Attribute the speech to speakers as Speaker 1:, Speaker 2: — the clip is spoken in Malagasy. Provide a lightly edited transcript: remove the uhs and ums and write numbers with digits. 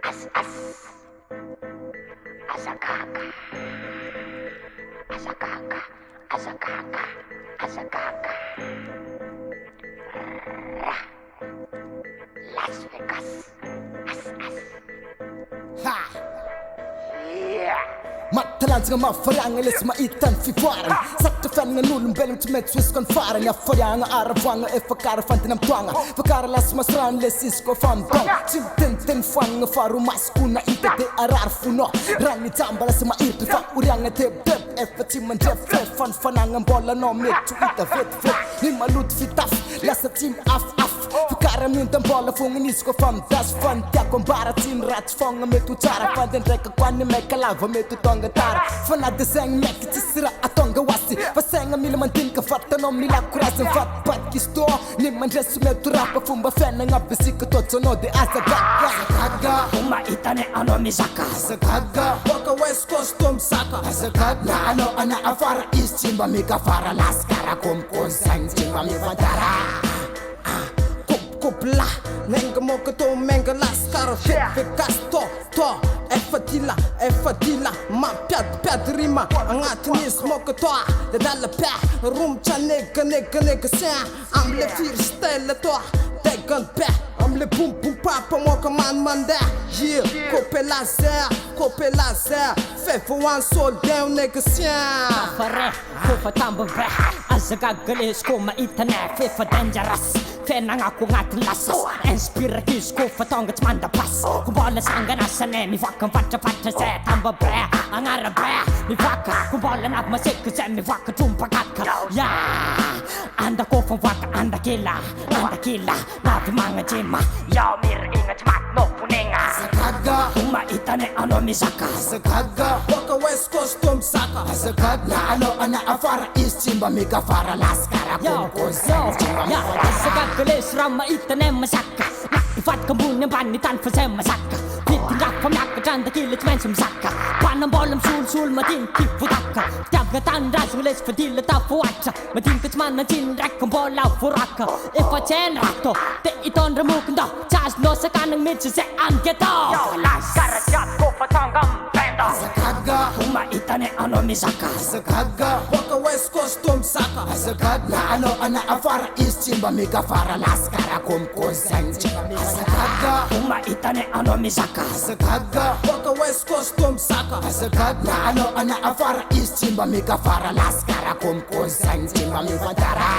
Speaker 1: Azagaga, azagaga, azagaga, azagaga. Las Vegas,
Speaker 2: Ha!
Speaker 1: yeah.
Speaker 2: Matalands nga mafarangeles maitan fifaran Sakta fan nga nulong belong timet Swiss kon faran Ya faranga aravanga e fakara fantinam tuanga Fakara las masran lesis ko fantong Simtenten fan nga faru maskuna ita de arar funo Rangi tambala sa mairti fa urianga teb teb Efa timan jef fef fan fanangan bola no mit to ita vet vet Hima lut fitaf lasa team af af Fakara myntan bola fungen isko fan das fan Tia kon bara tin rat fonga metu tara Fan den reka kwane meka lava metu tong tara Fanade seng mek tisira atonga wasi Fasenga miliman tin ka fatan om nila kurasen fat pat kisto Niman resu metu rapa fumba fena nga bisika totono de azagaga Azagaga
Speaker 1: Umaita ne ano misaka
Speaker 2: Azagaga Waka west coast tom saka Azagaga Na ano ana afara east chimba mika fara laskara kumkun sang chimba mi fadara Kupla Nenga moka to menga laskara fit vikas to Efadila Ma piad rima Angatinis moka to Dadala pa Rum cha nega sen Am le fir stelle to Tegan pa Am le pum papa moka man da Yeah Kope laser Fefa wan sol down nega sen
Speaker 1: Fare, kufa tamba vre Azagagalis ko maita ne Fefa dangerous Fenang ako ngatin lasas Inspirakis ko fatongats manda pas Kubola sanga nasa ne Mi vakang facha se tamba bre Ang ara bre Mi vaka Kubola nag masik se mi vaka tumpakaka Ya Anda ko fang vaka anda kila Navi mga jima Yao mir ingat mat no puninga
Speaker 2: Azagaga
Speaker 1: Umaita ne ano misaka
Speaker 2: Azagaga Waka west coast tom saka Azagaga Na ano ana afara east chimba mika fara laskara kumkun sang chimba mi fadara
Speaker 1: Azagalis rama ita ne masaka Ifat kambun yang panitan fasem masaka Pitingak pamyaka janda kilit men som saka Panam bolam sul matin kifutaka Tiaga tandas ngeles fadila ta fuacha Matin kachmana jin rekam bola furaka Ifa chen rakto Te iton ramukndo Chas no sakanang mitsi se angeto Laskara jat ko fatongam bendo
Speaker 2: Azagaga
Speaker 1: Umaita ne ano misaka
Speaker 2: Azagaga Waka west coast tom saka Azagaga Na ano ana afara east chimba mika fara laskara kumkun sang chimba mi Azagaga
Speaker 1: Umaita ne ano misaka
Speaker 2: Azagaga Waka west coast tom saka Azagaga Na ano ana afara east chimba mika fara laskara kumkun sang chimba mi fadara